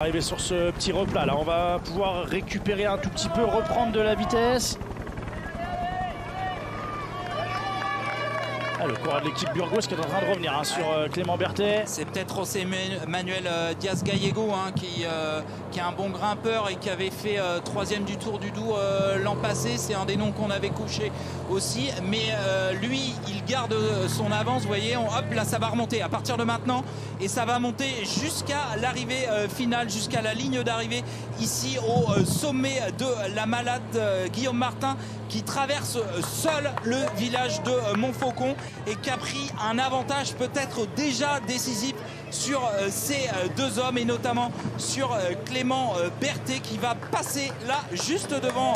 Arrivé sur ce petit replat là, on va pouvoir récupérer un tout petit peu, reprendre de la vitesse. Le coureur de l'équipe burgoise qui est en train de revenir sur Clément Berthet. C'est peut-être José Manuel Diaz-Gallego qui est un bon grimpeur et qui avait fait troisième du Tour du Doubs l'an passé. C'est un des noms qu'on avait couché aussi. Mais lui, il garde son avance. Vous voyez, hop, là, ça va remonter à partir de maintenant. Et ça va monter jusqu'à l'arrivée finale, jusqu'à la ligne d'arrivée ici au sommet de la Malade. Guillaume Martin qui traverse seul le village de Montfaucon et qui a pris un avantage peut-être déjà décisif sur ces deux hommes et notamment sur Clément Berthet qui va passer là juste devant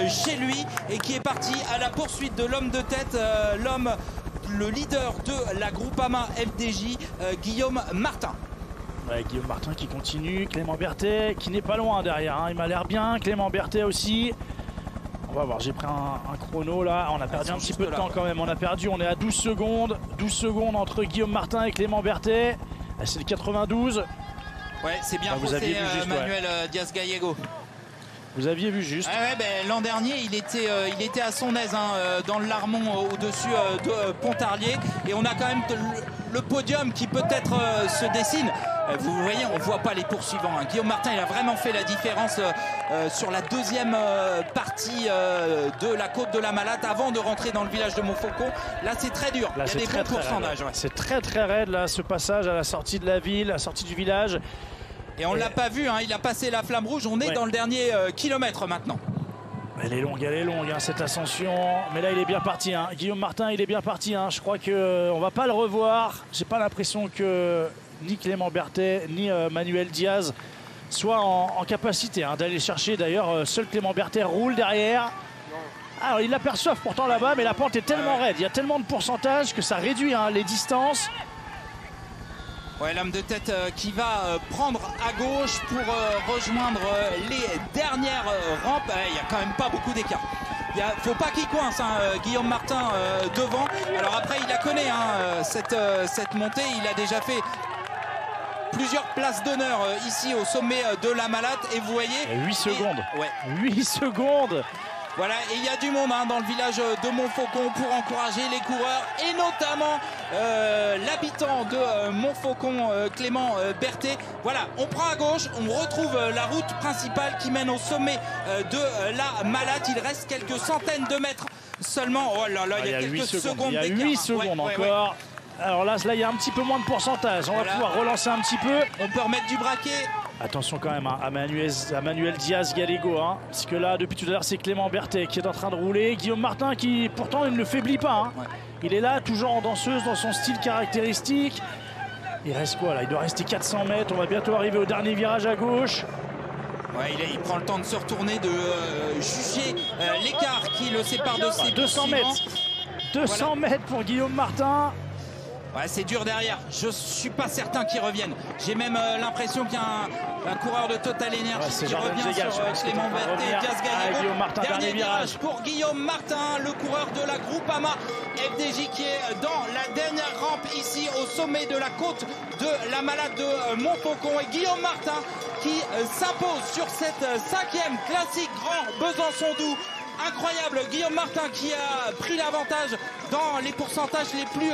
chez lui et qui est parti à la poursuite de l'homme de tête, le leader de la Groupama FDJ, Guillaume Martin. Ouais, Guillaume Martin qui continue, Clément Berthet qui n'est pas loin derrière, hein. Il m'a l'air bien, Clément Berthet aussi. On va voir, j'ai pris un chrono là, on a perdu un petit peu de temps quand même, on est à 12 secondes entre Guillaume Martin et Clément Berthet. C'est le 92. Ouais, c'est bien José Manuel Diaz-Gallego. Vous aviez vu juste. L'an dernier, il était à son aise dans le Larmont au-dessus de Pontarlier. Et on a quand même le podium qui peut-être se dessine. Vous voyez, on ne voit pas les poursuivants. Guillaume Martin, il a vraiment fait la différence sur la deuxième partie de la côte de la Malade avant de rentrer dans le village de Montfaucon. Là, c'est très dur. Là, il y a des bons pourcentages. Ouais. C'est très très raide là, ce passage à la sortie de la ville, à la sortie du village. Et on ne l'a pas vu, il a passé la flamme rouge. On est dans le dernier kilomètre maintenant. Elle est longue, cette ascension. Mais là, il est bien parti. Guillaume Martin, il est bien parti. Je crois qu'on ne va pas le revoir. J'ai pas l'impression que ni Clément Berthet, ni Manuel Diaz soient en capacité d'aller chercher. D'ailleurs, seul Clément Berthet roule derrière. Alors, ils l'aperçoivent pourtant là-bas, mais la pente est tellement raide. Il y a tellement de pourcentage que ça réduit les distances. Ouais, l'homme de tête qui va prendre à gauche pour rejoindre les dernières rampes. Il n'y a quand même pas beaucoup d'écart. Il ne faut pas qu'il coince, Guillaume Martin devant. Alors après, il la connaît, cette montée. Il a déjà fait plusieurs places d'honneur ici au sommet de la Malade. Et vous voyez... 8 secondes. Ouais. 8 secondes. Voilà, et il y a du monde dans le village de Montfaucon pour encourager les coureurs et notamment l'habitant de Montfaucon, Clément Berthet. Voilà, on prend à gauche, on retrouve la route principale qui mène au sommet de la Malade. Il reste quelques centaines de mètres seulement. Oh là là, il y a quelques secondes d'écart. Il y a 8 secondes encore. Alors là, il y a un petit peu moins de pourcentage. On va pouvoir relancer un petit peu. On peut remettre du braquet. Attention quand même à Manuel Diaz-Gallego. Parce que là, depuis tout à l'heure, c'est Clément Berthet qui est en train de rouler. Guillaume Martin qui, pourtant, il ne faiblit pas. Il est là, toujours en danseuse, dans son style caractéristique. Il reste quoi là? Il doit rester 400 mètres. On va bientôt arriver au dernier virage à gauche. Ouais, il prend le temps de se retourner, de juger l'écart qui le sépare de ses 200 mètres. 200 mètres pour Guillaume Martin. Ouais, c'est dur derrière. Je suis pas certain qu'il revienne. J'ai même l'impression qu'il y a un coureur de Total Energy qui revient sur Clément Berthet, Diaz-Gallego. Dernier virage pour Guillaume Martin, le coureur de la Groupama FDJ qui est dans la dernière rampe ici au sommet de la côte de la Malade de Montfaucon. Et Guillaume Martin qui s'impose sur cette 5e classique Grand Besançon-Doubs. Incroyable, Guillaume Martin qui a pris l'avantage dans les pourcentages les plus